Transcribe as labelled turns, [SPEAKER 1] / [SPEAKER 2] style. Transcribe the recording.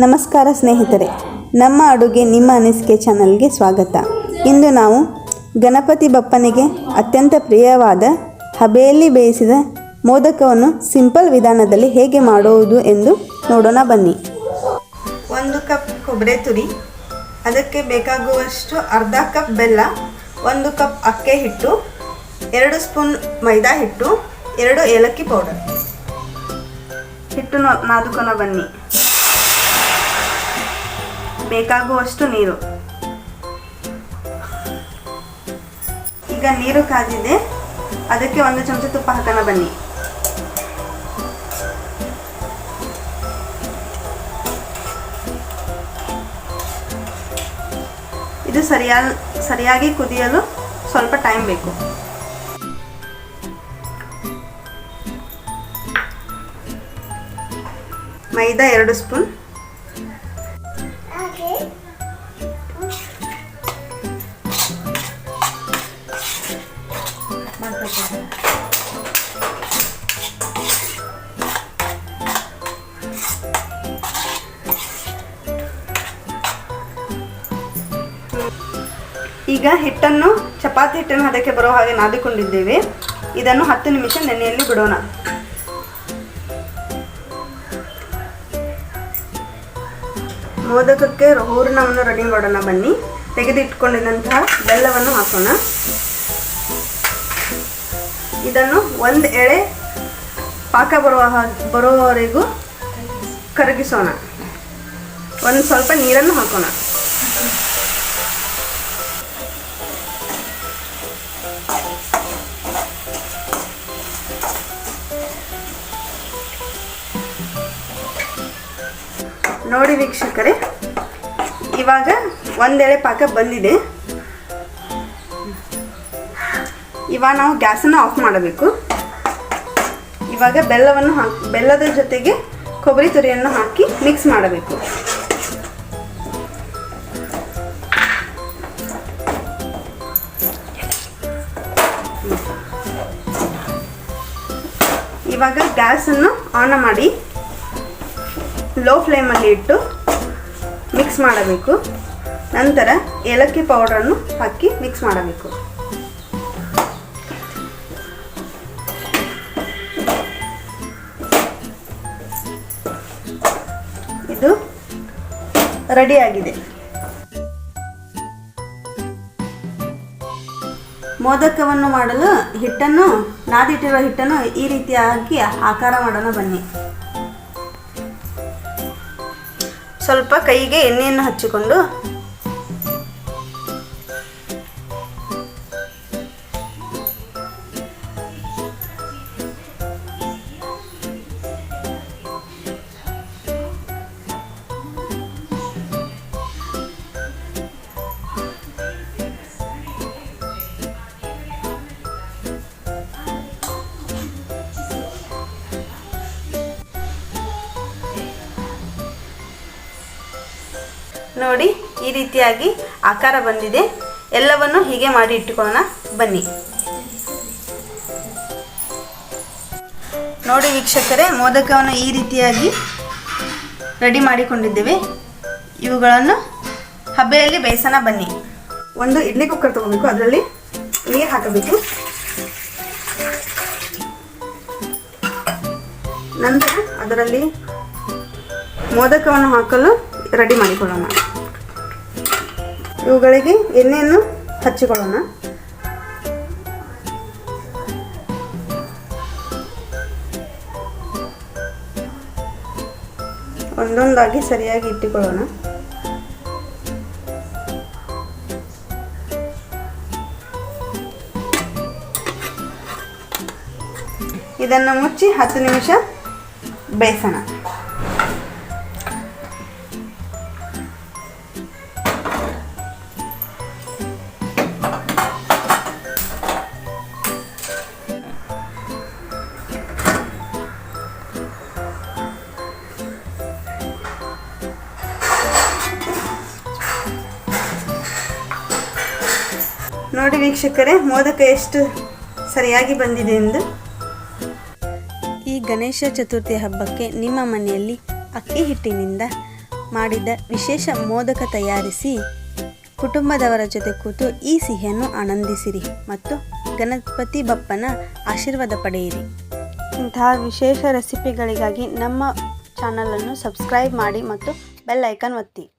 [SPEAKER 1] ನಮಸ್ಕಾರ ಸ್ನೇಹಿತರೆ, ನಮ್ಮ ಅಡುಗೆ ನಿಮ್ಮ ಅನಿಸಿಕೆ ಚಾನಲ್ಗೆ ಸ್ವಾಗತ. ಇಂದು ನಾವು ಗಣಪತಿ ಬಪ್ಪನಿಗೆ ಅತ್ಯಂತ ಪ್ರಿಯವಾದ ಹಬೆಯಲ್ಲಿ ಬೇಯಿಸಿದ ಮೋದಕವನ್ನು ಸಿಂಪಲ್ ವಿಧಾನದಲ್ಲಿ ಹೇಗೆ ಮಾಡುವುದು ಎಂದು ನೋಡೋಣ ಬನ್ನಿ. 1 ಕಪ್ ಕೊಬ್ಬರಿ ತುರಿ, ಅದಕ್ಕೆ ಬೇಕಾಗುವಷ್ಟು ಅರ್ಧ ಕಪ್ ಬೆಲ್ಲ, 1 ಕಪ್ ಅಕ್ಕಿ ಹಿಟ್ಟು, 2 ಸ್ಪೂನ್ ಮೈದಾ ಹಿಟ್ಟು, 2 ಏಲಕ್ಕಿ ಪೌಡರ್. ಹಿಟ್ಟು ನಾದುಕೋಣ ಬನ್ನಿ. ಬೇಕಾಗುವಷ್ಟು ನೀರು. ಈಗ ನೀರು ಕಾದಿದೆ, ಅದಕ್ಕೆ 1 ಚಮಚ ತುಪ್ಪ ಹಾಕೋಣ ಬನ್ನಿ. ಇದು ಸರಿಯಾಗಿ ಕುದಿಯಲು ಸ್ವಲ್ಪ ಟೈಮ್ ಬೇಕು. ಮೈದಾ 2 ಸ್ಪೂನ್, ಈಗ ಹಿಟ್ಟನ್ನು ಚಪಾತಿ ಹಿಟ್ಟನ್ನು ಅದಕ್ಕೆ ಬರೋ ಹಾಗೆ ನಾದಿಕೊಂಡಿದ್ದೇವೆ. ಇದನ್ನು 10 ನಿಮಿಷ ನೆನೆಯಲ್ಲಿ ಬಿಡೋಣ. ಮೋದಕಕ್ಕೆ ಹೂರಣವನ್ನು ರೆಡಿ ಮಾಡೋಣ ಬನ್ನಿ. ತೆಗೆದಿಟ್ಕೊಂಡಿದ್ದಂತಹ ಬೆಲ್ಲವನ್ನು ಹಾಕೋಣ. ಇದನ್ನು 1 ಎಳೆ ಪಾಕ ಬರುವವರೆಗೂ ಕರಗಿಸೋಣ. ಸ್ವಲ್ಪ ನೀರನ್ನು ಹಾಕೋಣ. ನೋಡಿ ವೀಕ್ಷಕರೇ, ಇವಾಗ 1 ಎಳೆ ಪಾಕ ಬಂದಿದೆ. ಇವಾಗ ನಾವು ಗ್ಯಾಸನ್ನು ಆಫ್ ಮಾಡಬೇಕು. ಇವಾಗ ಬೆಲ್ಲದ ಜೊತೆಗೆ ಕೊಬ್ಬರಿ ತುರಿಯನ್ನು ಹಾಕಿ ಮಿಕ್ಸ್ ಮಾಡಬೇಕು. ಇವಾಗ ಗ್ಯಾಸನ್ನು ಆನ್ ಮಾಡಿ ಲೋ ಫ್ಲೇಮಲ್ಲಿ ಇಟ್ಟು ಮಿಕ್ಸ್ ಮಾಡಬೇಕು. ನಂತರ ಏಲಕ್ಕಿ ಪೌಡರನ್ನು ಹಾಕಿ ಮಿಕ್ಸ್ ಮಾಡಬೇಕು. ಇದು ರೆಡಿಯಾಗಿದೆ. ಮೋದಕವನ್ನು ಮಾಡಲು ನಾದಿಟ್ಟಿರುವ ಹಿಟ್ಟನ್ನು ಈ ರೀತಿಯಾಗಿ ಆಕಾರ ಮಾಡೋಣ ಬನ್ನಿ. ಸ್ವಲ್ಪ ಕೈಗೆ ಎಣ್ಣೆಯನ್ನು ಹಚ್ಚಿಕೊಂಡು ನೋಡಿ, ಈ ರೀತಿಯಾಗಿ ಆಕಾರ ಬಂದಿದೆ. ಎಲ್ಲವನ್ನು ಹೀಗೆ ಮಾಡಿ ಇಟ್ಟುಕೊಳ್ಳೋಣ ಬನ್ನಿ. ನೋಡಿ ವೀಕ್ಷಕರೇ, ಮೋದಕವನ್ನು ಈ ರೀತಿಯಾಗಿ ರೆಡಿ ಮಾಡಿಕೊಂಡಿದ್ದೇವೆ. ಇವುಗಳನ್ನು ಹಬೆಯಲ್ಲಿ ಬೇಯಿಸೋಣ ಬನ್ನಿ. 1 ಇಡ್ಲಿ ಕುಕ್ಕರ್ ತಗೋಬೇಕು. ಅದರಲ್ಲಿ ನೀರು ಹಾಕಬೇಕು. ನಂತರ ಅದರಲ್ಲಿ ಮೋದಕವನ್ನು ಹಾಕಲು ರೆಡಿ ಮಾಡಿಕೊಳ್ಳೋಣ. ಇವುಗಳಿಗೆ ಎಣ್ಣೆಯನ್ನು ಹಚ್ಚಿಕೊಳ್ಳೋಣ. ಒಂದೊಂದಾಗಿ ಸರಿಯಾಗಿ ಇಟ್ಟುಕೊಳ್ಳೋಣ. ಇದನ್ನು ಮುಚ್ಚಿ 10 ನಿಮಿಷ ಬೇಯಿಸೋಣ. ನೋಡಿ ವೀಕ್ಷಕರೇ, ಮೋದಕ ಎಷ್ಟು ಸರಿಯಾಗಿ ಬಂದಿದೆ ಎಂದು. ಈ ಗಣೇಶ ಚತುರ್ಥಿ ಹಬ್ಬಕ್ಕೆ ನಿಮ್ಮ ಮನೆಯಲ್ಲಿ ಅಕ್ಕಿ ಹಿಟ್ಟಿನಿಂದ ಮಾಡಿದ ವಿಶೇಷ ಮೋದಕ ತಯಾರಿಸಿ ಕುಟುಂಬದವರ ಜೊತೆ ಕೂತು ಈ ಸಿಹಿಯನ್ನು ಆನಂದಿಸಿರಿ ಮತ್ತು ಗಣಪತಿ ಬಪ್ಪನ ಆಶೀರ್ವಾದ ಪಡೆಯಿರಿ. ಇಂತಹ ವಿಶೇಷ ರೆಸಿಪಿಗಳಿಗಾಗಿ ನಮ್ಮ ಚಾನಲನ್ನು ಸಬ್ಸ್ಕ್ರೈಬ್ ಮಾಡಿ ಮತ್ತು ಬೆಲ್ ಐಕಾನ್ ಒತ್ತಿ.